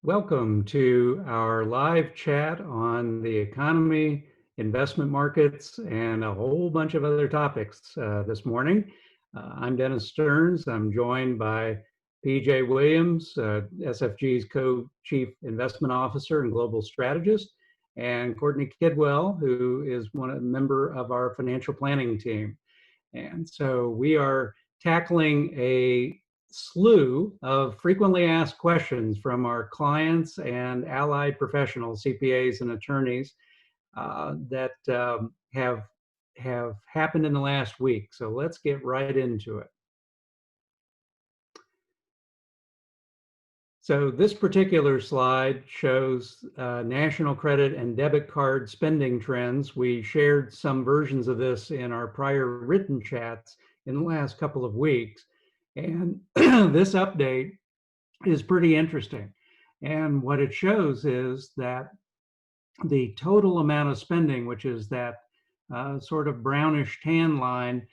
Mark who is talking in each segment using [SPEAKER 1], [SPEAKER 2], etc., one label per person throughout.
[SPEAKER 1] Welcome to our live chat on the economy, investment markets, and a whole bunch of other topics this morning. I'm Dennis Stearns. I'm joined by PJ Williams, SFG's Co-Chief Investment Officer and Global Strategist, and Courtney Kidwell, who is a member of our financial planning team. And so we are tackling a slew of frequently asked questions from our clients and allied professionals, CPAs and attorneys, that have happened in the last week. So let's get right into it. So this particular slide shows national credit and debit card spending trends. We shared some versions of this in our prior written chats in the last couple of weeks. And this update is pretty interesting. And what it shows is that the total amount of spending, which is that sort of brownish tan line,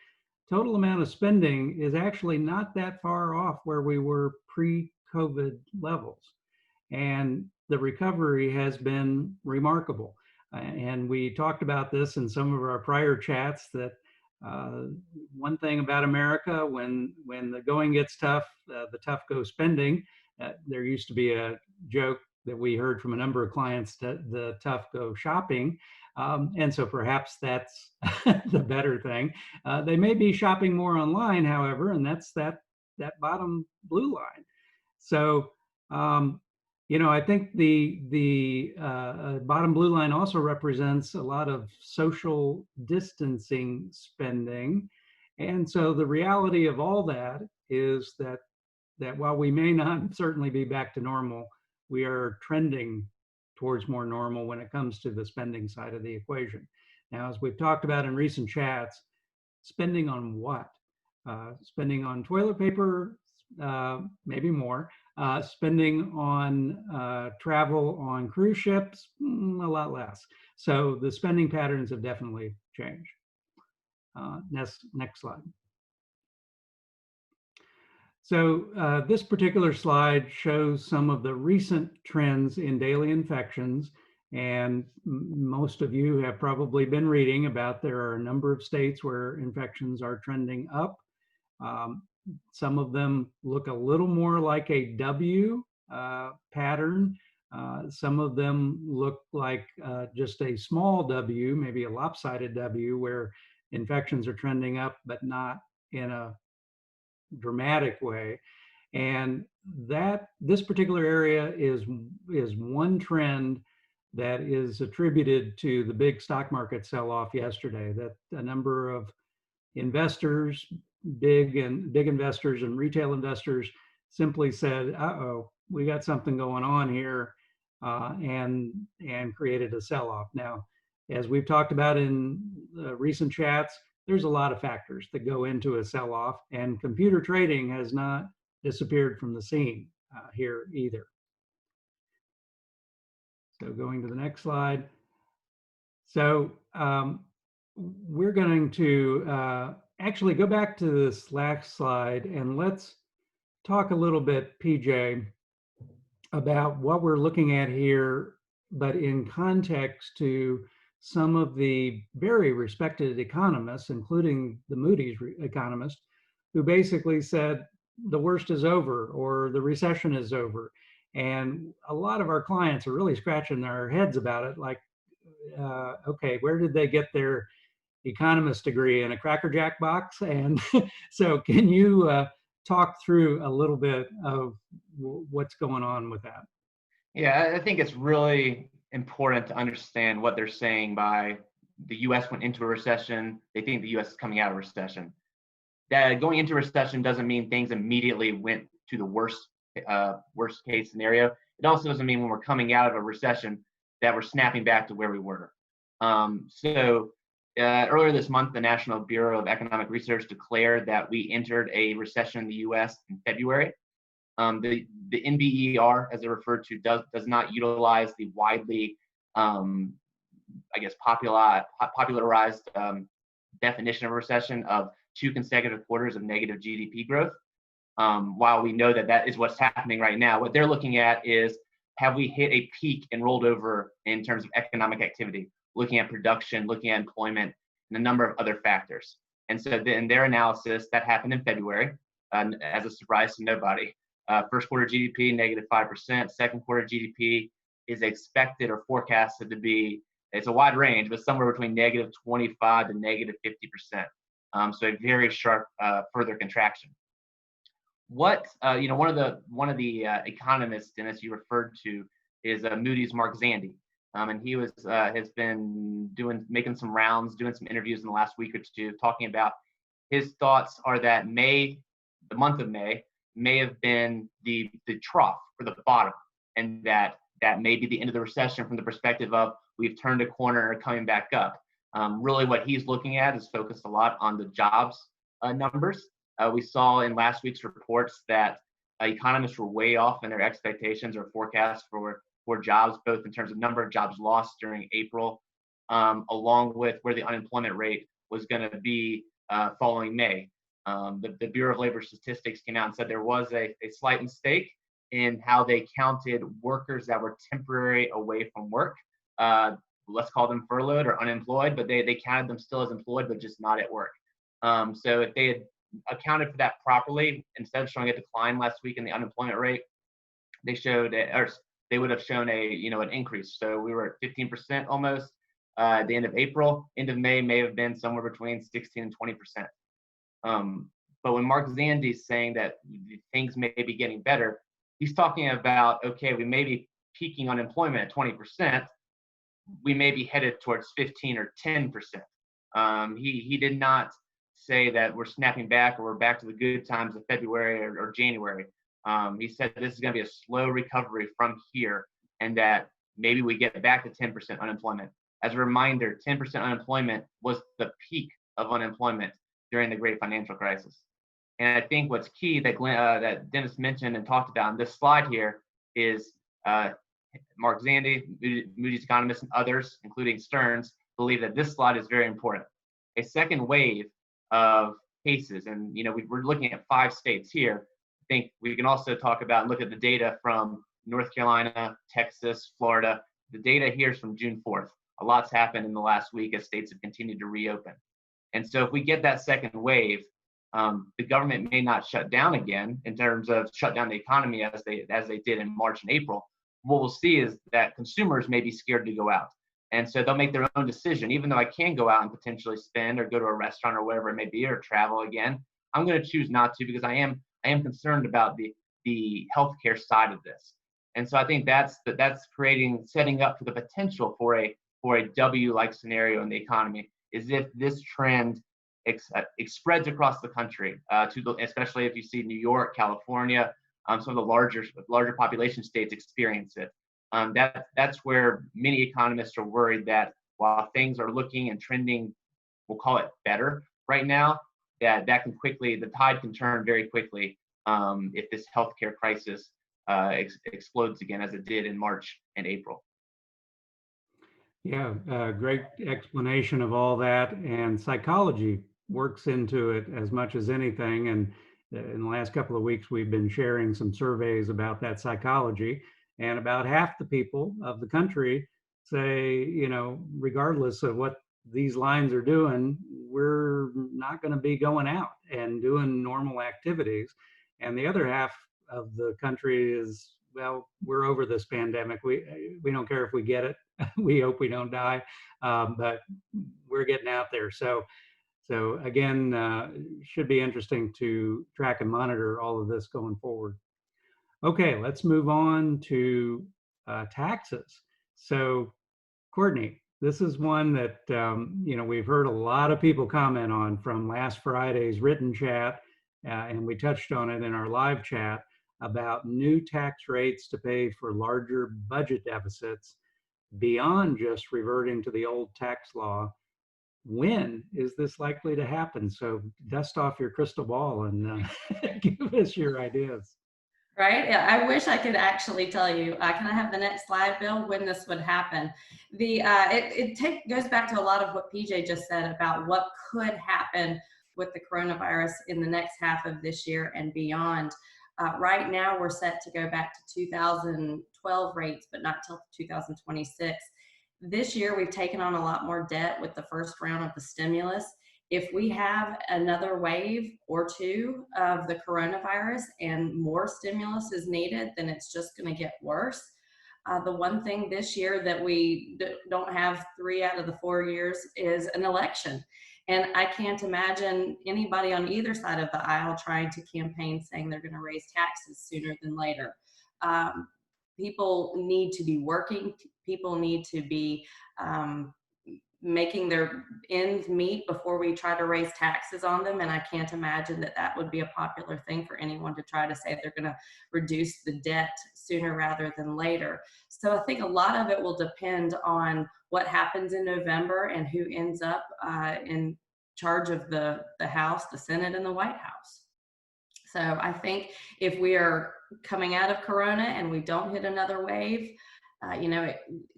[SPEAKER 1] total amount of spending is actually not that far off where we were pre-COVID levels. And the recovery has been remarkable. And we talked about this in some of our prior chats that one thing about America, when the going gets tough, the tough go spending. There used to be a joke that we heard from a number of clients that the tough go shopping. And so perhaps that's the better thing. They may be shopping more online, however, and that's that bottom blue line. So, I think the bottom blue line also represents a lot of social distancing spending. And so the reality of all that is that while we may not certainly be back to normal, we are trending towards more normal when it comes to the spending side of the equation. Now, as we've talked about in recent chats, spending on what? Spending on toilet paper, maybe more. Spending on travel on cruise ships, a lot less. So the spending patterns have definitely changed. Next slide. So this particular slide shows some of the recent trends in daily infections. And most of you have probably been reading about there are a number of states where infections are trending up. Some of them look a little more like a W pattern. Some of them look like just a small W, maybe a lopsided W, where infections are trending up, but not in a dramatic way. And this particular area is one trend that is attributed to the big stock market sell-off yesterday, that a number of investors, big investors and retail investors simply said, uh-oh, we got something going on here, and created a sell-off. Now, as we've talked about in recent chats, there's a lot of factors that go into a sell-off, and computer trading has not disappeared from the scene here either. So going to the next slide. So we're going to actually go back to this last slide, and let's talk a little bit, PJ, about what we're looking at here, but in context to some of the very respected economists, including the Moody's economist, who basically said the worst is over or the recession is over. And a lot of our clients are really scratching their heads about it, like, okay, where did they get their economist degree, in a Cracker Jack box? And so can you talk through a little bit of what's going on with that?
[SPEAKER 2] Yeah, I think it's really important to understand what they're saying by the U.S. went into a recession. They think the U.S. is coming out of a recession. That going into a recession doesn't mean things immediately went to the worst case scenario. It also doesn't mean when we're coming out of a recession that we're snapping back to where we were. Earlier this month, the National Bureau of Economic Research declared that we entered a recession in the U.S. in February. The NBER, as they're referred to, does not utilize the widely, popularized definition of a recession of 2 consecutive quarters of negative GDP growth. While we know that is what's happening right now, what they're looking at is have we hit a peak and rolled over in terms of economic activity, looking at production, looking at employment, and a number of other factors. And so in their analysis, that happened in February, as a surprise to nobody. First quarter GDP, -5%. Second quarter GDP is expected or forecasted to be, it's a wide range, but somewhere between -25 to -50%. So a very sharp further contraction. What one of the economists, Dennis, you referred to is Moody's Mark Zandi, and he has been making some rounds, doing some interviews in the last week or two, talking about his thoughts are that the month of may have been the trough or the bottom, and that may be the end of the recession from the perspective of we've turned a corner and are coming back up. Really, what he's looking at is focused a lot on the jobs numbers. We saw in last week's reports that economists were way off in their expectations or forecasts for jobs, both in terms of number of jobs lost during April, along with where the unemployment rate was going to be following May. The Bureau of Labor Statistics came out and said there was a slight mistake in how they counted workers that were temporary away from work. Let's call them furloughed or unemployed, but they counted them still as employed, but just not at work. So if they had accounted for that properly, instead of showing a decline last week in the unemployment rate, they would have shown an increase. So we were at 15% almost at the end of April. End of May have been somewhere between 16 and 20%. But when Mark Zandi is saying that things may be getting better, he's talking about, okay, we may be peaking unemployment at 20%. We may be headed towards 15 or 10%. He did not say that we're snapping back or we're back to the good times of February or January. He said this is going to be a slow recovery from here, and that maybe we get back to 10% unemployment. As a reminder, 10% unemployment was the peak of unemployment during the great financial crisis. And I think what's key that Dennis mentioned and talked about on this slide here is Mark Zandi, Moody's economists, and others, including Stearns, believe that this slide is very important. A second wave of cases, and we're looking at 5 states here. I think we can also talk about and look at the data from North Carolina, Texas, Florida. The data here is from June 4th. A lot's happened in the last week as states have continued to reopen. And so if we get that second wave, the government may not shut down again in terms of shut down the economy as they did in March and April. What we'll see is that consumers may be scared to go out. And so they'll make their own decision. Even though I can go out and potentially spend or go to a restaurant or whatever it may be, or travel again, I'm going to choose not to because I am concerned about the healthcare side of this. And so I think that's setting up for the potential for a W-like scenario in the economy, is if this trend spreads across the country, especially if you see New York, California, some of the larger population states experience it. That's where many economists are worried that while things are looking and trending, we'll call it better right now, that the tide can turn very quickly if this healthcare crisis explodes again as it did in March and April.
[SPEAKER 1] Yeah, great explanation of all that, and psychology works into it as much as anything. And in the last couple of weeks, we've been sharing some surveys about that psychology, and about half the people of the country say, regardless of what these lines are doing, we're not going to be going out and doing normal activities. And the other half of the country is, well, we're over this pandemic. We don't care if we get it. We hope we don't die, but we're getting out there. So again, should be interesting to track and monitor all of this going forward. Okay, let's move on to taxes. So, Courtney, this is one that we've heard a lot of people comment on from last Friday's written chat, and we touched on it in our live chat about new tax rates to pay for larger budget deficits beyond just reverting to the old tax law. When is this likely to happen? So dust off your crystal ball and give us your ideas.
[SPEAKER 3] Right? Yeah, I wish I could actually tell you. Can I have the next slide, Bill, when this would happen? It goes back to a lot of what PJ just said about what could happen with the coronavirus in the next half of this year and beyond. Right now, we're set to go back to 2012 rates, but not till 2026. This year, we've taken on a lot more debt with the first round of the stimulus. If we have another wave or two of the coronavirus and more stimulus is needed, then it's just going to get worse. The one thing this year that we don't have 3 out of the 4 years is an election. And I can't imagine anybody on either side of the aisle trying to campaign saying they're going to raise taxes sooner than later. People need to be working. People need to be making their ends meet before we try to raise taxes on them. And I can't imagine that that would be a popular thing for anyone to try to say they're going to reduce the debt sooner rather than later. So I think a lot of it will depend on what happens in November and who ends up in charge of the House, the Senate, and the White House. So I think if we are coming out of Corona and we don't hit another wave,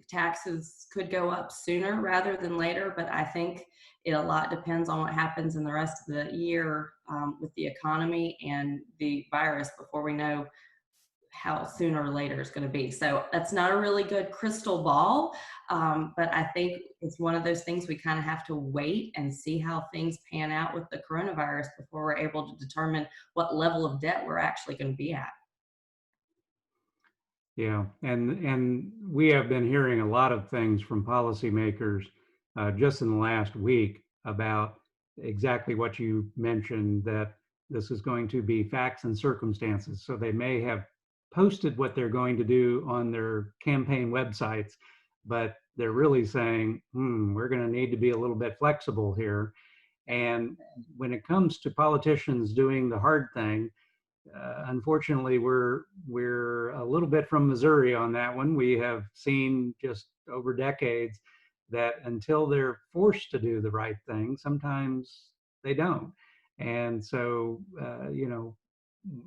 [SPEAKER 3] taxes could go up sooner rather than later, but I think a lot depends on what happens in the rest of the year with the economy and the virus before we know how sooner or later it's going to be. So that's not a really good crystal ball, but I think it's one of those things we kind of have to wait and see how things pan out with the coronavirus before we're able to determine what level of debt we're actually going to be at.
[SPEAKER 1] Yeah, and we have been hearing a lot of things from policymakers just in the last week about exactly what you mentioned, that this is going to be facts and circumstances. So they may have posted what they're going to do on their campaign websites, but they're really saying, we're going to need to be a little bit flexible here. And when it comes to politicians doing the hard thing, unfortunately, we're a little bit from Missouri on that one. We have seen just over decades that until they're forced to do the right thing, sometimes they don't. And so,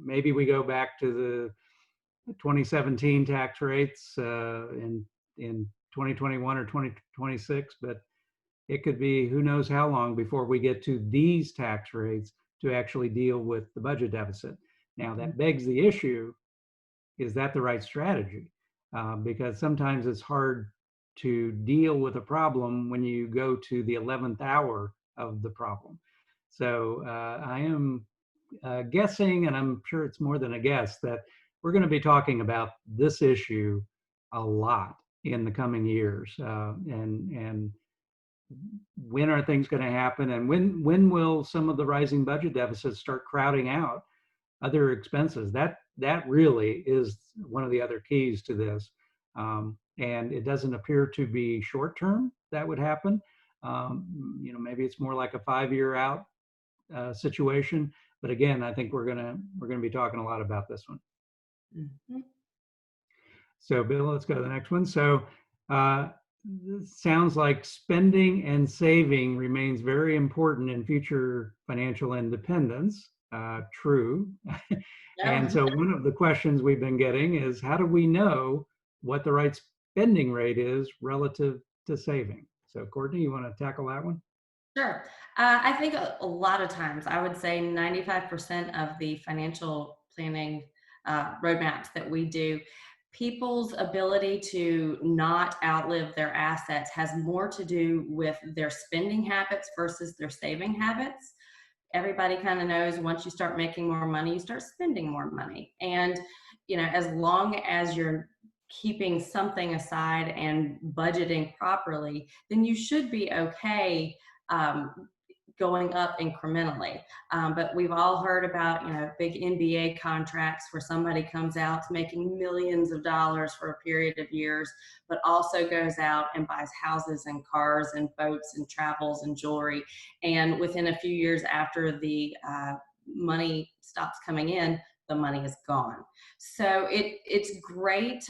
[SPEAKER 1] maybe we go back to the 2017 tax rates in 2021 or 2026, but it could be who knows how long before we get to these tax rates to actually deal with the budget deficit. Now, that begs the issue, is that the right strategy? Because sometimes it's hard to deal with a problem when you go to the 11th hour of the problem. So I am guessing, and I'm sure it's more than a guess, that we're going to be talking about this issue a lot in the coming years. And when are things going to happen? And when will some of the rising budget deficits start crowding out other expenses? That really is one of the other keys to this. And it doesn't appear to be short term that would happen. Maybe it's more like a 5-year out situation. But again, I think we're gonna be talking a lot about this one. Mm-hmm. So Bill, let's go to the next one. So sounds like spending and saving remains very important in future financial independence. True. And so one of the questions we've been getting is, how do we know what the right spending rate is relative to saving? So Courtney, you want to tackle that one?
[SPEAKER 3] Sure. I think a lot of times, I would say 95% of the financial planning roadmaps that we do, people's ability to not outlive their assets has more to do with their spending habits versus their saving habits. Everybody kind of knows once you start making more money, you start spending more money. And, as long as you're keeping something aside and budgeting properly, then you should be okay going up incrementally. But we've all heard about, big NBA contracts where somebody comes out making millions of dollars for a period of years, but also goes out and buys houses and cars and boats and travels and jewelry. And within a few years after the money stops coming in, the money is gone. So it's great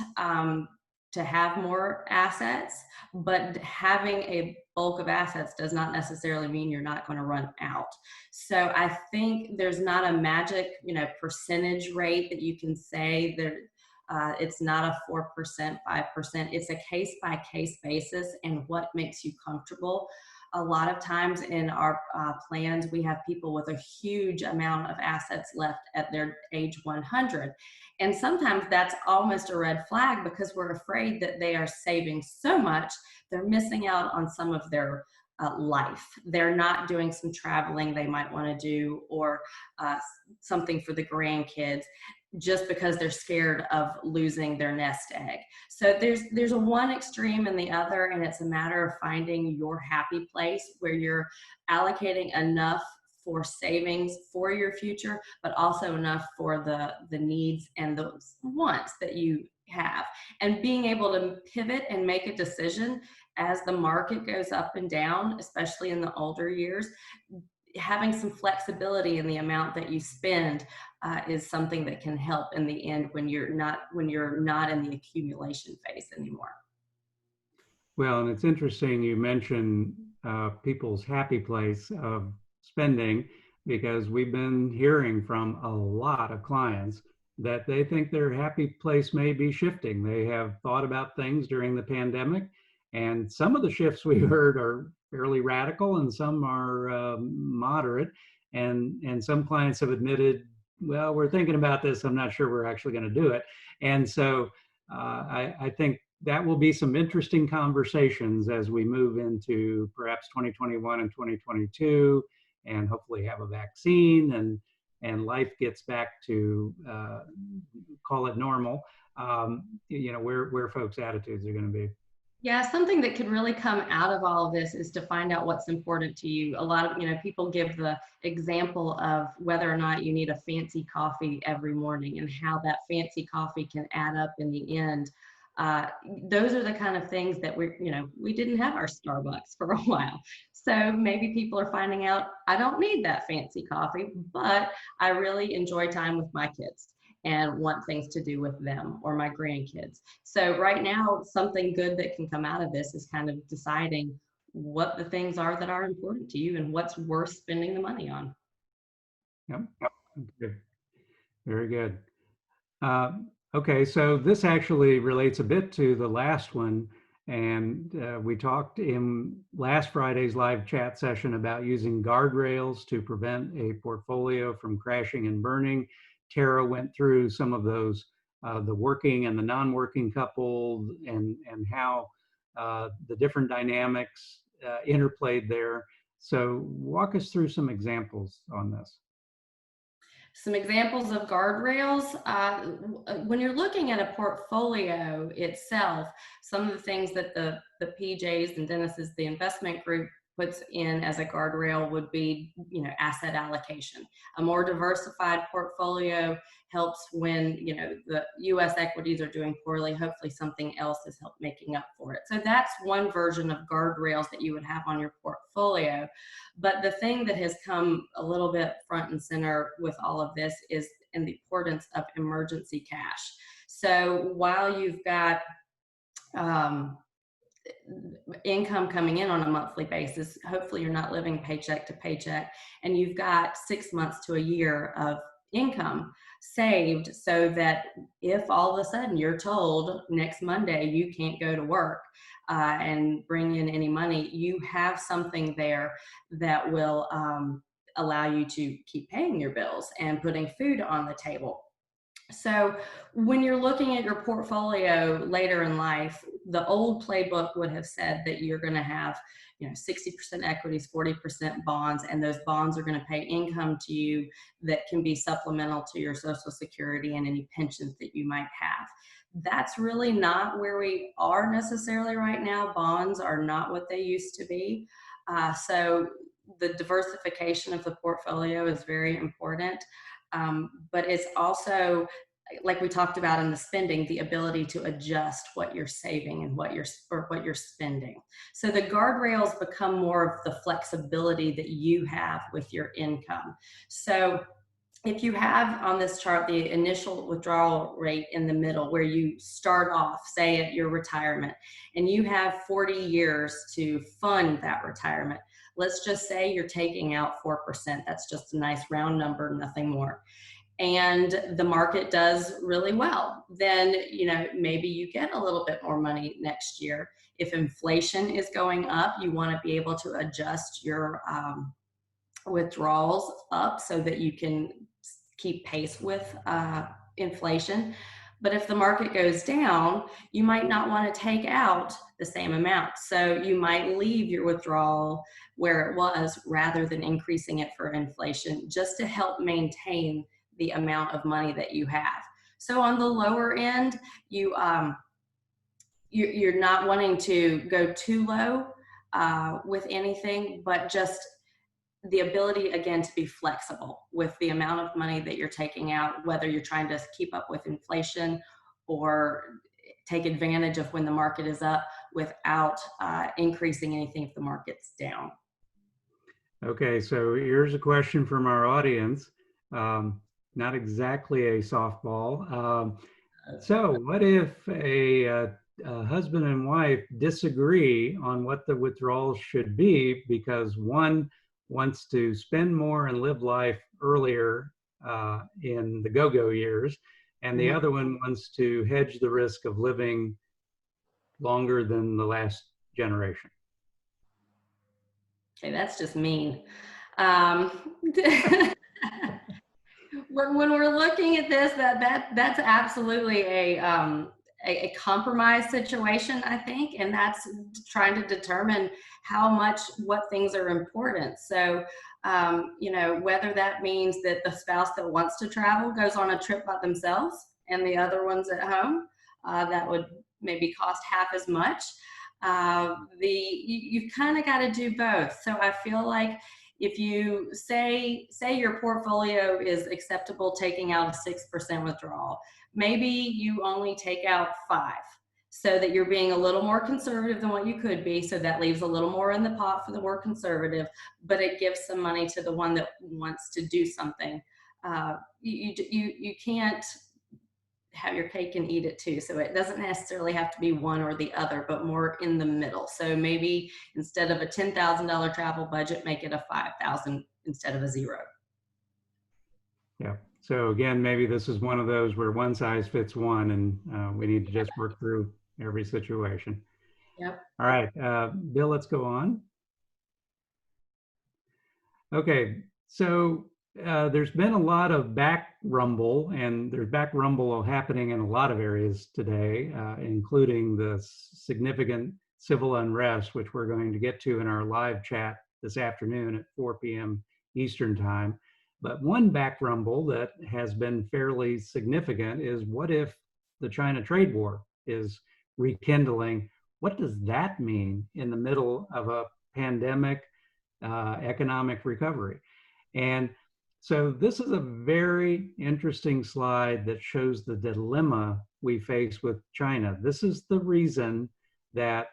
[SPEAKER 3] to have more assets, but having a bulk of assets does not necessarily mean you're not going to run out. So I think there's not a magic, percentage rate that you can say that it's not a 4%, 5%. It's a case by case basis and what makes you comfortable. A lot of times in our plans, we have people with a huge amount of assets left at their age 100. And sometimes that's almost a red flag because we're afraid that they are saving so much, they're missing out on some of their life. They're not doing some traveling they might want to do, or something for the grandkids, just because they're scared of losing their nest egg. So there's a one extreme and the other, and it's a matter of finding your happy place where you're allocating enough for savings for your future, but also enough for the needs and the wants that you have. And being able to pivot and make a decision as the market goes up and down, especially in the older years, having some flexibility in the amount that you spend is something that can help in the end when you're not in the accumulation phase anymore.
[SPEAKER 1] Well, and it's interesting you mentioned people's happy place of spending, because we've been hearing from a lot of clients that they think their happy place may be shifting. They have thought about things during the pandemic, and some of the shifts we heard are fairly radical and some are moderate. And some clients have admitted, well, we're thinking about this, I'm not sure we're actually going to do it. And so I think that will be some interesting conversations as we move into perhaps 2021 and 2022, and hopefully have a vaccine and life gets back to call it normal. Where folks' attitudes are going to be.
[SPEAKER 3] Yeah, something that could really come out of all of this is to find out what's important to you. A lot of, people give the example of whether or not you need a fancy coffee every morning and how that fancy coffee can add up in the end. Those are the kind of things that we didn't have our Starbucks for a while. So maybe people are finding out, I don't need that fancy coffee, but I really enjoy time with my kids and want things to do with them or my grandkids. So right now, something good that can come out of this is kind of deciding what the things are that are important to you and what's worth spending the money on.
[SPEAKER 1] Yep. Okay. Very good. Okay, so this actually relates a bit to the last one. And we talked in last Friday's live chat session about using guardrails to prevent a portfolio from crashing and burning. Tara went through some of those, the working and the non-working couple, and how the different dynamics interplayed there. So walk us through some examples on this.
[SPEAKER 3] Some examples of guardrails. When you're looking at a portfolio itself, some of the things that the PJs and Dennis's, the investment group, puts in as a guardrail would be, asset allocation. A more diversified portfolio helps when, the US equities are doing poorly. Hopefully something else is making up for it. So that's one version of guardrails that you would have on your portfolio. But the thing that has come a little bit front and center with all of this is in the importance of emergency cash. So while you've got income coming in on a monthly basis, hopefully you're not living paycheck to paycheck, and you've got 6 months to a year of income saved, so that if all of a sudden you're told next Monday you can't go to work and bring in any money, you have something there that will allow you to keep paying your bills and putting food on the table. So when you're looking at your portfolio later in life, the old playbook would have said that you're going to have, 60% equities, 40% bonds, and those bonds are going to pay income to you that can be supplemental to your Social Security and any pensions that you might have. That's really not where we are necessarily right now. Bonds are not what they used to be. So the diversification of the portfolio is very important. But it's also, like we talked about in the spending, the ability to adjust what you're saving and what you're spending. So the guardrails become more of the flexibility that you have with your income. So if you have on this chart the initial withdrawal rate in the middle, where you start off, say at your retirement, and you have 40 years to fund that retirement, let's just say you're taking out 4%. That's just a nice round number, nothing more. and the market does really well, then maybe you get a little bit more money next year. If inflation is going up, you want to be able to adjust your withdrawals up so that you can keep pace with inflation. But if the market goes down, you might not want to take out the same amount. So you might leave your withdrawal where it was rather than increasing it for inflation, just to help maintain the amount of money that you have. So on the lower end, you're not wanting to go too low with anything, but just the ability, again, to be flexible with the amount of money that you're taking out, whether you're trying to keep up with inflation or take advantage of when the market is up without increasing anything if the market's down.
[SPEAKER 1] Okay, so here's a question from our audience. Not exactly a softball. So what if a husband and wife disagree on what the withdrawals should be because one wants to spend more and live life earlier in the go-go years, and the other one wants to hedge the risk of living longer than the last generation?
[SPEAKER 3] Okay, that's just mean. When we're looking at this, that's absolutely a compromise situation, I think, and that's trying to determine what things are important. So, whether that means that the spouse that wants to travel goes on a trip by themselves and the other one's at home, that would maybe cost half as much. You've kind of got to do both. So I feel like if you say your portfolio is acceptable taking out a 6% withdrawal, maybe you only take out 5, so that you're being a little more conservative than what you could be. So that leaves a little more in the pot for the more conservative, but it gives some money to the one that wants to do something. You can't have your cake and eat it too. So it doesn't necessarily have to be one or the other, but more in the middle. So maybe instead of a $10,000 travel budget, make it a $5,000 instead of a 0.
[SPEAKER 1] Yeah. So again, maybe this is one of those where one size fits one, and we need to just work through every situation.
[SPEAKER 3] Yep.
[SPEAKER 1] All right, Bill, let's go on. Okay, so there's been a lot of back rumble, and there's back rumble happening in a lot of areas today, including the significant civil unrest, which we're going to get to in our live chat this afternoon at 4 p.m. Eastern time. But one back rumble that has been fairly significant is, what if the China trade war is rekindling? What does that mean in the middle of a pandemic, economic recovery? And so this is a very interesting slide that shows the dilemma we face with China. This is the reason that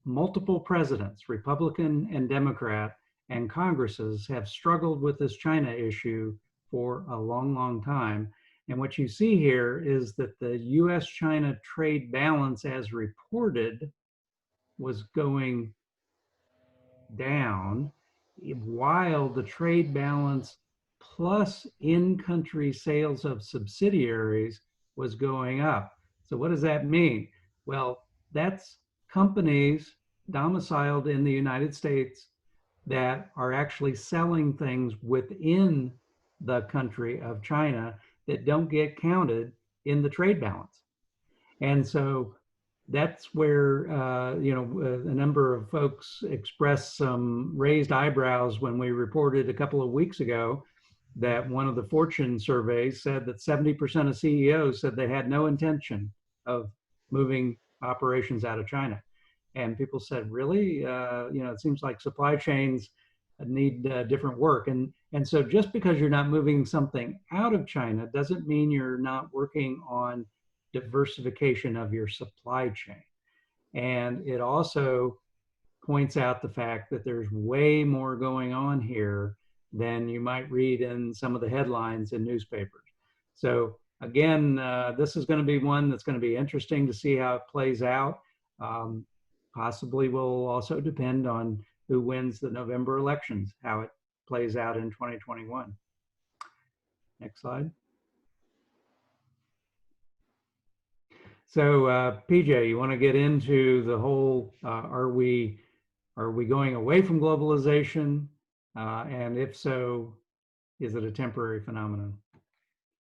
[SPEAKER 1] multiple presidents, Republican and Democrat, and Congresses have struggled with this China issue for a long, long time. And what you see here is that the US-China trade balance, as reported, was going down, while the trade balance plus in-country sales of subsidiaries was going up. So what does that mean? Well, that's companies domiciled in the United States that are actually selling things within the country of China that don't get counted in the trade balance. And so that's where a number of folks expressed some raised eyebrows when we reported a couple of weeks ago that one of the Fortune surveys said that 70% of CEOs said they had no intention of moving operations out of China. And people said, really? It seems like supply chains need different work. And so just because you're not moving something out of China doesn't mean you're not working on diversification of your supply chain. And it also points out the fact that there's way more going on here than you might read in some of the headlines in newspapers. So again, this is going to be one that's going to be interesting to see how it plays out. Possibly will also depend on who wins the November elections, how it plays out in 2021. Next slide. So, PJ, you want to get into the whole, are we going away from globalization? And if so, is it a temporary phenomenon?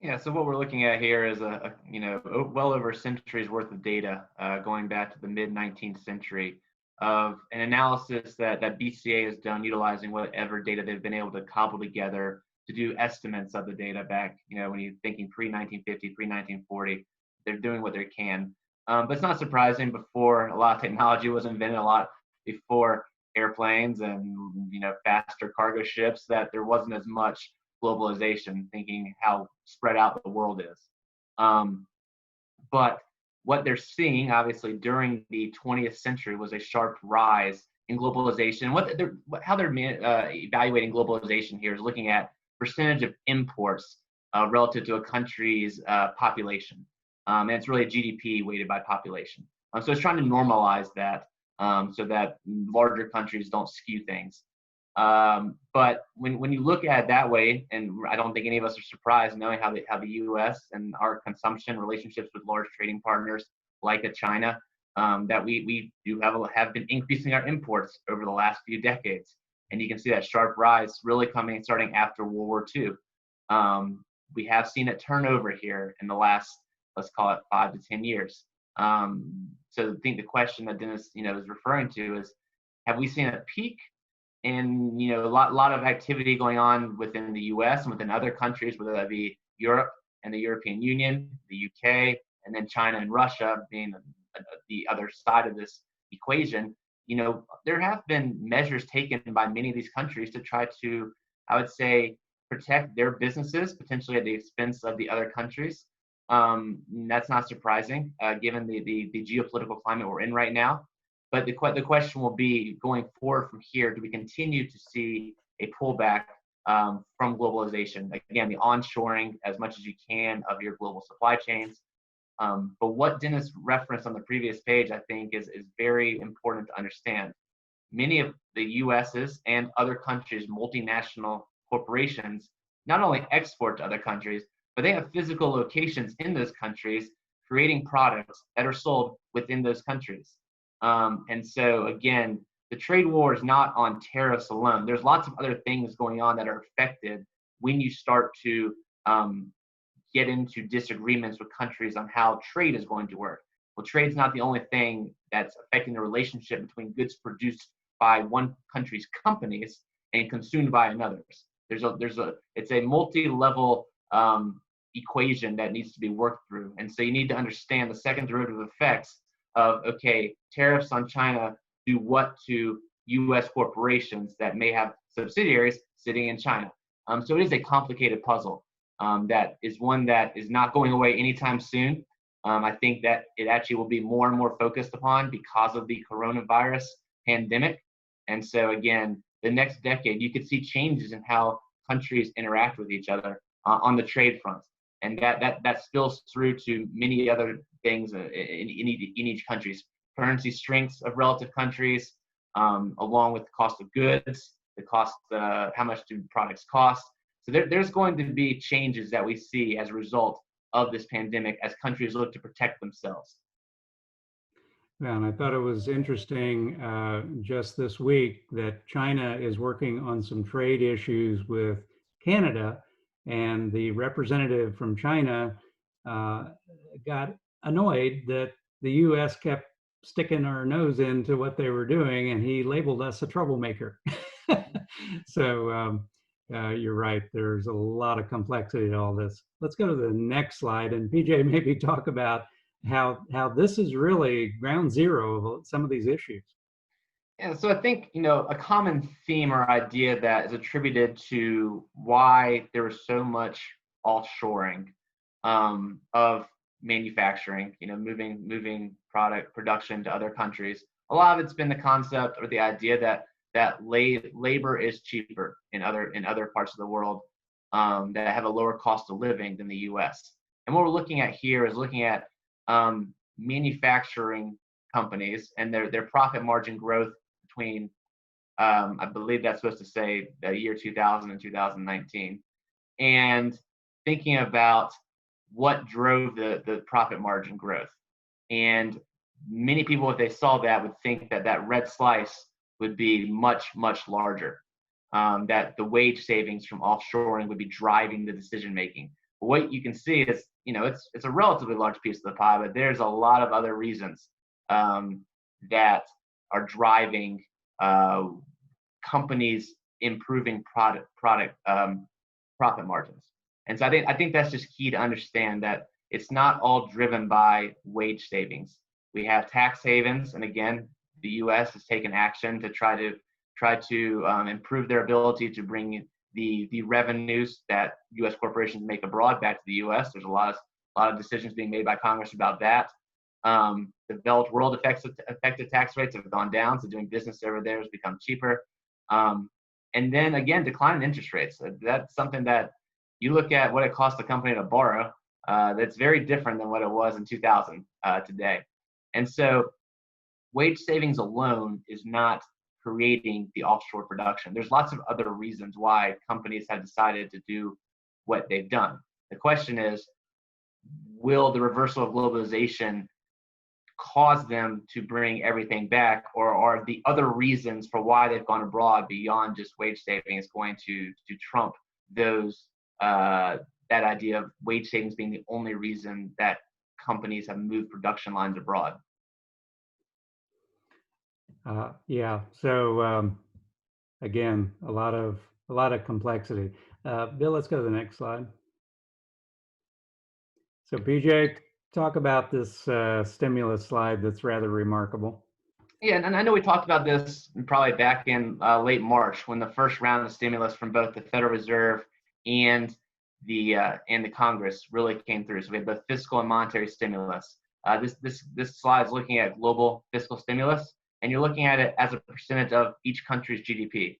[SPEAKER 2] Yeah, so what we're looking at here is well over a century's worth of data going back to the mid 19th century of an analysis that BCA has done utilizing whatever data they've been able to cobble together to do estimates of the data back, when you're thinking pre 1950, pre 1940, they're doing what they can. But it's not surprising before a lot of technology was invented, a lot before airplanes and faster cargo ships, that there wasn't as much globalization, thinking how spread out the world is. But what they're seeing, obviously, during the 20th century was a sharp rise in globalization. How they're evaluating globalization here is looking at percentage of imports relative to a country's population. And it's really a GDP weighted by population. So it's trying to normalize that so that larger countries don't skew things. But when you look at it that way, and I don't think any of us are surprised knowing how the U.S. and our consumption relationships with large trading partners like China, that we do have been increasing our imports over the last few decades, and you can see that sharp rise really coming starting after World War II. We have seen it turn over here in the last, let's call it 5 to 10 years. So I think the question that Dennis is referring to is, have we seen a peak? And a lot of activity going on within the U.S. and within other countries, whether that be Europe and the European Union, the U.K., and then China and Russia being the other side of this equation. There have been measures taken by many of these countries to try to, I would say, protect their businesses, potentially at the expense of the other countries. That's not surprising, given the geopolitical climate we're in right now. But the question will be, going forward from here, do we continue to see a pullback from globalization? Again, the onshoring as much as you can of your global supply chains. But what Dennis referenced on the previous page, I think, is very important to understand. Many of the US's and other countries' multinational corporations not only export to other countries, but they have physical locations in those countries creating products that are sold within those countries. And so, again, the trade war is not on tariffs alone. There's lots of other things going on that are affected when you start to get into disagreements with countries on how trade is going to work. Well, trade's not the only thing that's affecting the relationship between goods produced by one country's companies and consumed by another's. It's a multi-level equation that needs to be worked through. And so you need to understand the second derivative effects of, okay, tariffs on China do what to U.S. corporations that may have subsidiaries sitting in China. So it is a complicated puzzle that is one that is not going away anytime soon. I think that it actually will be more and more focused upon because of the coronavirus pandemic. And so, again, the next decade, you could see changes in how countries interact with each other on the trade front. And that spills through to many other things in each country's currency strengths of relative countries, along with the cost of goods, the cost, how much do products cost. So there's going to be changes that we see as a result of this pandemic as countries look to protect themselves.
[SPEAKER 1] Yeah, and I thought it was interesting just this week that China is working on some trade issues with Canada, and the representative from China got annoyed that the U.S. kept sticking our nose into what they were doing, and he labeled us a troublemaker. So you're right. There's a lot of complexity to all this. Let's go to the next slide, and PJ, maybe talk about how this is really ground zero of some of these issues.
[SPEAKER 2] Yeah, so I think, a common theme or idea that is attributed to why there was so much offshoring of manufacturing, moving product production to other countries. A lot of it's been the concept or the idea that labor is cheaper in other parts of the world that have a lower cost of living than the U.S. And what we're looking at here is looking at manufacturing companies and their profit margin growth between, I believe that's supposed to say the year 2000 and 2019, and thinking about what drove the profit margin growth. And many people, if they saw that, would think that that red slice would be much, much larger. That the wage savings from offshoring would be driving the decision making. But what you can see is, it's a relatively large piece of the pie, but there's a lot of other reasons that are driving companies improving profit margins. And so I think that's just key to understand, that it's not all driven by wage savings. We have tax havens, and again, the U.S. has taken action to try to improve their ability to bring the revenues that U.S. corporations make abroad back to the U.S. There's a lot of decisions being made by Congress about that. Developed world effective tax rates have gone down, so doing business over there has become cheaper. And then again, declining interest rates. That's something that you look at what it costs a company to borrow. That's very different than what it was in 2000 today. And so wage savings alone is not creating the offshore production. There's lots of other reasons why companies have decided to do what they've done. The question is, will the reversal of globalization cause them to bring everything back, or are the other reasons for why they've gone abroad beyond just wage savings going to trump those that idea of wage savings being the only reason that companies have moved production lines abroad?
[SPEAKER 1] Yeah. So again, a lot of complexity. Bill, let's go to the next slide. So PJ, talk about this stimulus slide that's rather remarkable.
[SPEAKER 2] Yeah, and I know we talked about this probably back in late March, when the first round of stimulus from both the Federal Reserve and the Congress really came through. So we had both fiscal and monetary stimulus. This slide is looking at global fiscal stimulus, and you're looking at it as a percentage of each country's GDP.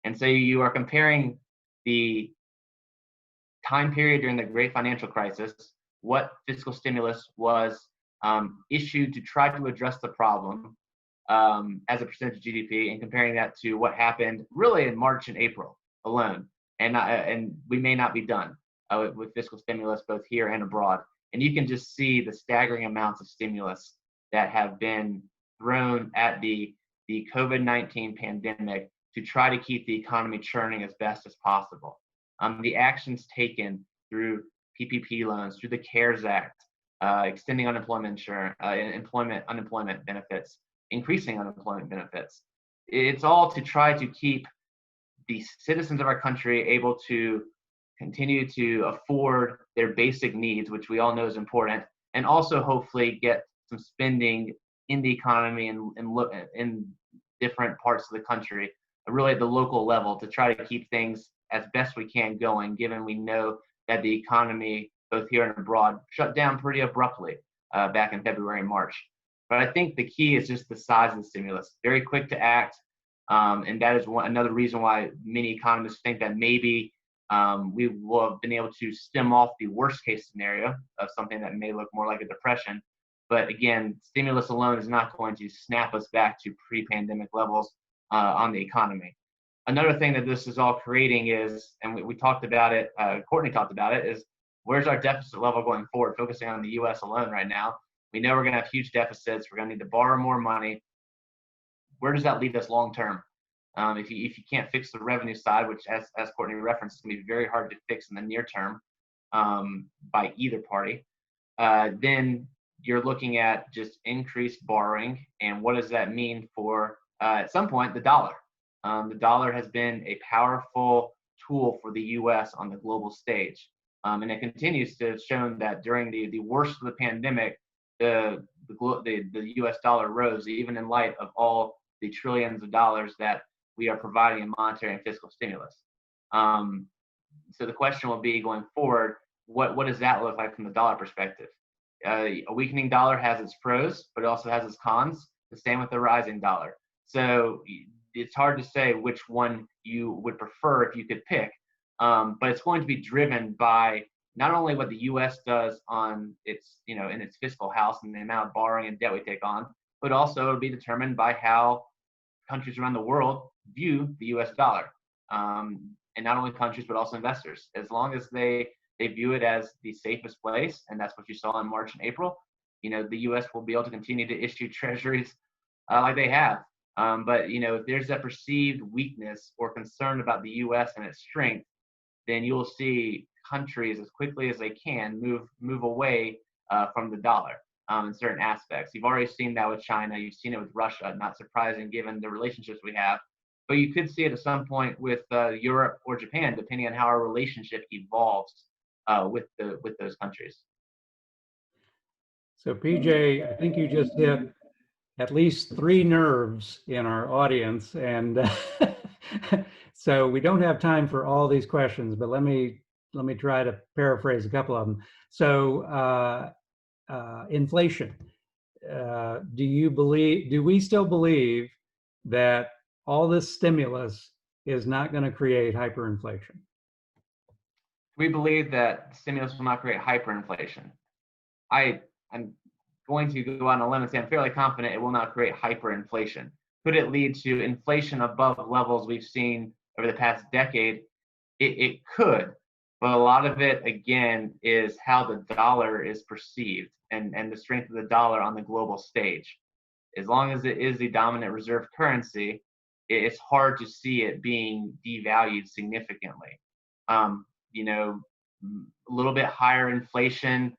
[SPEAKER 2] And so you are comparing the time period during the Great Financial Crisis, what fiscal stimulus was issued to try to address the problem as a percentage of GDP, and comparing that to what happened really in March and April alone. And we may not be done with fiscal stimulus both here and abroad. And you can just see the staggering amounts of stimulus that have been thrown at the COVID-19 pandemic to try to keep the economy churning as best as possible. The actions taken through PPP loans, through the CARES Act, extending unemployment benefits, increasing unemployment benefits. It's all to try to keep the citizens of our country able to continue to afford their basic needs, which we all know is important, and also hopefully get some spending in the economy and in different parts of the country, really at the local level, to try to keep things as best we can going, given we know that the economy, both here and abroad, shut down pretty abruptly back in February and March. But I think the key is just the size of the stimulus. Very quick to act, and that is another reason why many economists think that maybe we will have been able to stem off the worst case scenario of something that may look more like a depression. But again, stimulus alone is not going to snap us back to pre-pandemic levels on the economy. Another thing that this is all creating is, and we talked about it, Courtney talked about it, is where's our deficit level going forward, focusing on the US alone right now. We know we're going to have huge deficits. We're going to need to borrow more money. Where does that leave us long term? If you can't fix the revenue side, which as Courtney referenced, is going to be very hard to fix in the near term by either party, then you're looking at just increased borrowing. And what does that mean for, at some point, the dollar? The dollar has been a powerful tool for the U.S. on the global stage. And it continues to have shown that during the worst of the pandemic, the U.S. dollar rose, even in light of all the trillions of dollars that we are providing in monetary and fiscal stimulus. So the question will be, going forward, what does that look like from the dollar perspective? A weakening dollar has its pros, but it also has its cons. The same with the rising dollar. So it's hard to say which one you would prefer if you could pick, but it's going to be driven by not only what the U.S. does on its, in its fiscal house and the amount of borrowing and debt we take on, but also it'll be determined by how countries around the world view the U.S. dollar, and not only countries but also investors. As long as they view it as the safest place, and that's what you saw in March and April, the U.S. will be able to continue to issue treasuries like they have. But if there's a perceived weakness or concern about the U.S. and its strength, then you'll see countries as quickly as they can move away from the dollar in certain aspects. You've already seen that with China. You've seen it with Russia. Not surprising given the relationships we have. But you could see it at some point with Europe or Japan, depending on how our relationship evolves with those countries.
[SPEAKER 1] So PJ, I think you just hit at least 3 nerves in our audience, and so we don't have time for all these questions, but let me try to paraphrase a couple of them. So inflation. Do we still believe that all this stimulus is not going to create hyperinflation?
[SPEAKER 2] We believe that stimulus will not create hyperinflation. I'm going to go on a limb and say I'm fairly confident it will not create hyperinflation. Could it lead to inflation above levels we've seen over the past decade? It could, but a lot of it, again, is how the dollar is perceived and the strength of the dollar on the global stage. As long as it is the dominant reserve currency, it's hard to see it being devalued significantly. A little bit higher inflation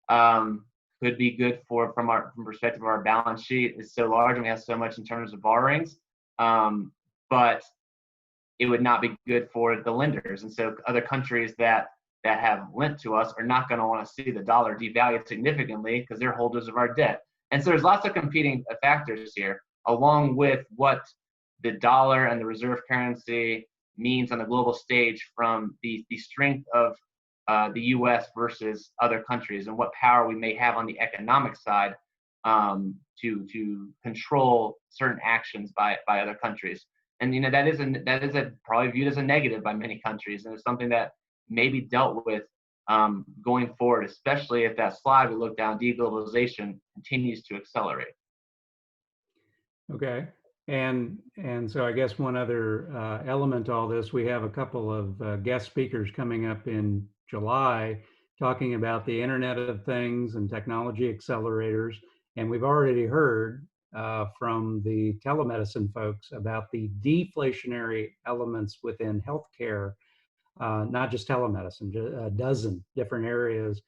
[SPEAKER 2] could be good from perspective of our balance sheet. It's so large and we have so much in terms of borrowings, but it would not be good for the lenders. And so other countries that have lent to us are not going to want to see the dollar devalued significantly because they're holders of our debt. And so there's lots of competing factors here, along with what the dollar and the reserve currency means on the global stage from the strength of the U.S. versus other countries and what power we may have on the economic side to control certain actions by other countries. And that is probably viewed as a negative by many countries, and it's something that may be dealt with going forward, especially if that slide we look down, deglobalization, continues to accelerate.
[SPEAKER 1] Okay. And so I guess one other element to all this, we have a couple of guest speakers coming up in July talking about the Internet of Things and technology accelerators. And we've already heard from the telemedicine folks about the deflationary elements within healthcare, not just telemedicine, a dozen different areas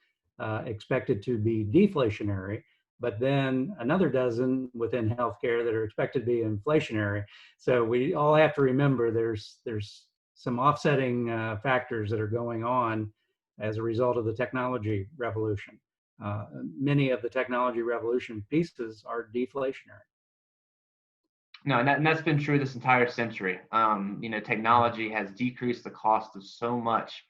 [SPEAKER 1] expected to be deflationary, but then another dozen within healthcare that are expected to be inflationary. So we all have to remember there's some offsetting factors that are going on as a result of the technology revolution. Many of the technology revolution pieces are deflationary.
[SPEAKER 2] No, and that's been true this entire century. Technology has decreased the cost of so much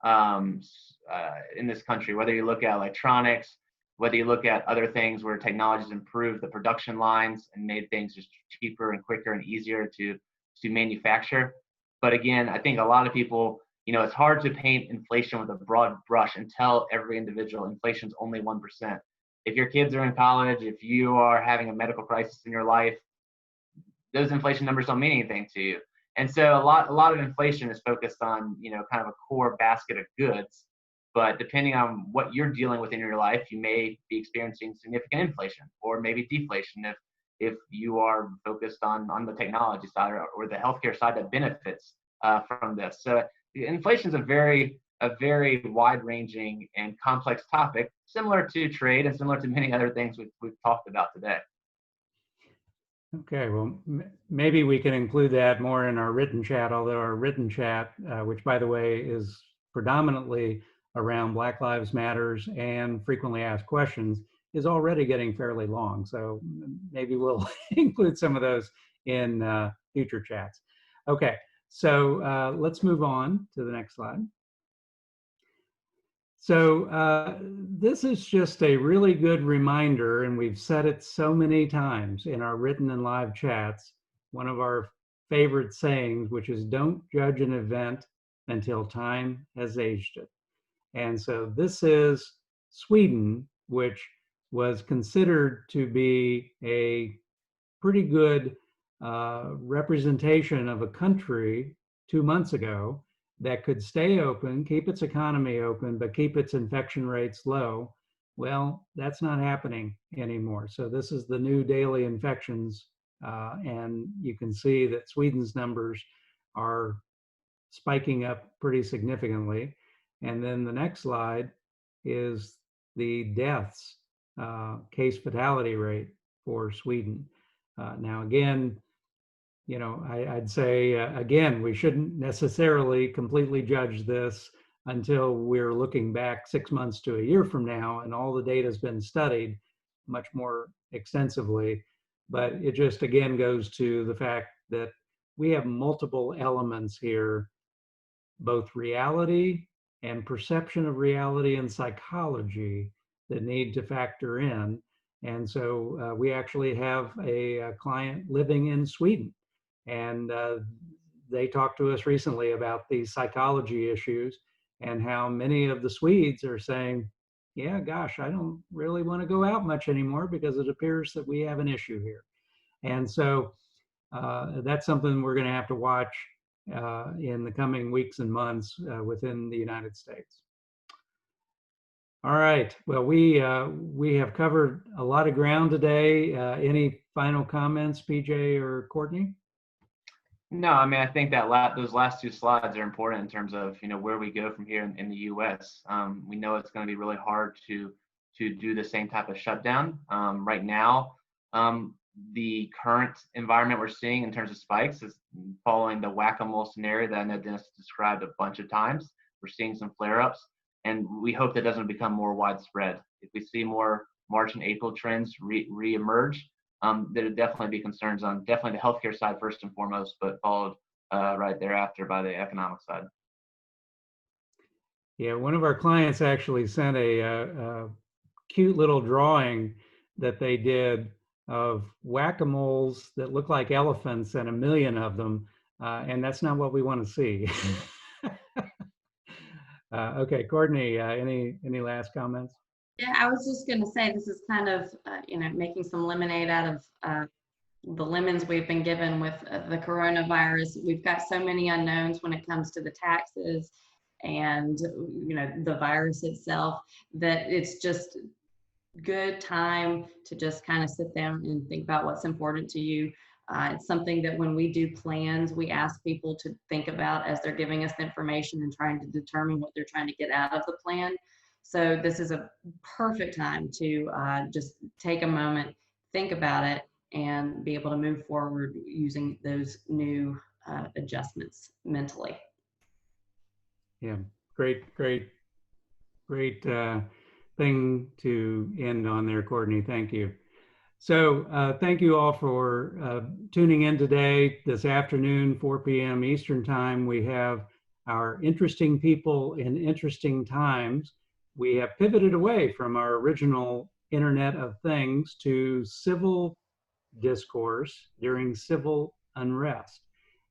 [SPEAKER 2] in this country, whether you look at electronics, whether you look at other things where technology has improved the production lines and made things just cheaper and quicker and easier to manufacture. But again, I think a lot of people, it's hard to paint inflation with a broad brush and tell every individual inflation's only 1%. If your kids are in college, if you are having a medical crisis in your life, those inflation numbers don't mean anything to you. And so a lot of inflation is focused on, kind of a core basket of goods. But depending on what you're dealing with in your life, you may be experiencing significant inflation or maybe deflation if you are focused on the technology side or the healthcare side that benefits from this. So inflation is a very wide-ranging and complex topic, similar to trade and similar to many other things we've talked about today.
[SPEAKER 1] Okay, well, maybe we can include that more in our written chat, although our written chat, which by the way is predominantly around Black Lives Matters and frequently asked questions, is already getting fairly long. So maybe we'll include some of those in future chats. Okay, so let's move on to the next slide. So this is just a really good reminder, and we've said it so many times in our written and live chats, one of our favorite sayings, which is don't judge an event until time has aged it. And so this is Sweden, which was considered to be a pretty good representation of a country 2 months ago that could stay open, keep its economy open, but keep its infection rates low. Well, that's not happening anymore. So this is the new daily infections, and you can see that Sweden's numbers are spiking up pretty significantly. And then the next slide is the deaths, case fatality rate for Sweden. Now, again, you know, I'd say, again, we shouldn't necessarily completely judge this until we're looking back 6 months to a year from now and all the data has been studied much more extensively. But it just, again, goes to the fact that we have multiple elements here, both reality and perception of reality and psychology, that need to factor in. And so we actually have a client living in Sweden, and they talked to us recently about these psychology issues and how many of the Swedes are saying, yeah, gosh, I don't really want to go out much anymore because it appears that we have an issue here. And so that's something we're going to have to watch in the coming weeks and months within the United States. All right. Well, we have covered a lot of ground today. Any final comments, PJ or Courtney?
[SPEAKER 2] No, I mean, I think that those last two slides are important in terms of, you know, where we go from here in the U.S. We know it's going to be really hard to do the same type of shutdown right now. The current environment we're seeing in terms of spikes is following the whack-a-mole scenario that I know Dennis described a bunch of times. We're seeing some flare-ups, and we hope that doesn't become more widespread. If we see more March and April trends re-emerge, there would definitely be concerns on definitely the healthcare side first and foremost, but followed right thereafter by the economic side.
[SPEAKER 1] Yeah, one of our clients actually sent a cute little drawing that they did of whack-a-moles that look like elephants and 1 million of them, and that's not what we want to see. Okay, Courtney, any last comments?
[SPEAKER 3] Yeah, I was just going to say this is kind of, you know, making some lemonade out of the lemons we've been given with the coronavirus. We've got so many unknowns when it comes to the taxes and, you know, the virus itself, that it's just good time to just kind of sit down and think about what's important to you. It's something that when we do plans, we ask people to think about as they're giving us the information and trying to determine what they're trying to get out of the plan. So this is a perfect time to just take a moment, think about it, and be able to move forward using those new adjustments mentally.
[SPEAKER 1] Yeah, great thing to end on there, Courtney. Thank you. So thank you all for tuning in today. This afternoon, 4 p.m. Eastern Time, we have our Interesting People in Interesting Times. We have pivoted away from our original Internet of Things to civil discourse during civil unrest.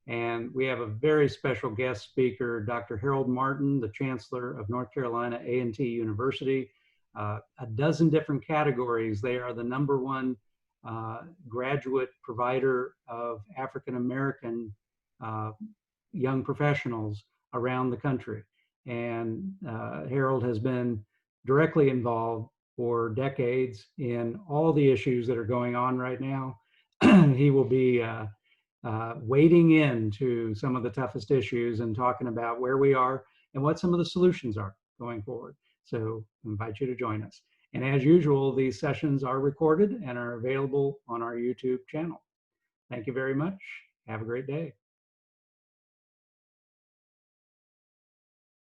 [SPEAKER 1] And we have a very special guest speaker, Dr. Harold Martin, the Chancellor of North Carolina A&T University. A dozen different categories. They are the #1 graduate provider of African-American young professionals around the country. And Harold has been directly involved for decades in all the issues that are going on right now. He will be wading into some of the toughest issues and talking about where we are and what some of the solutions are going forward. So I invite you to join us. And as usual, these sessions are recorded and are available on our YouTube channel. Thank you very much. Have a great day.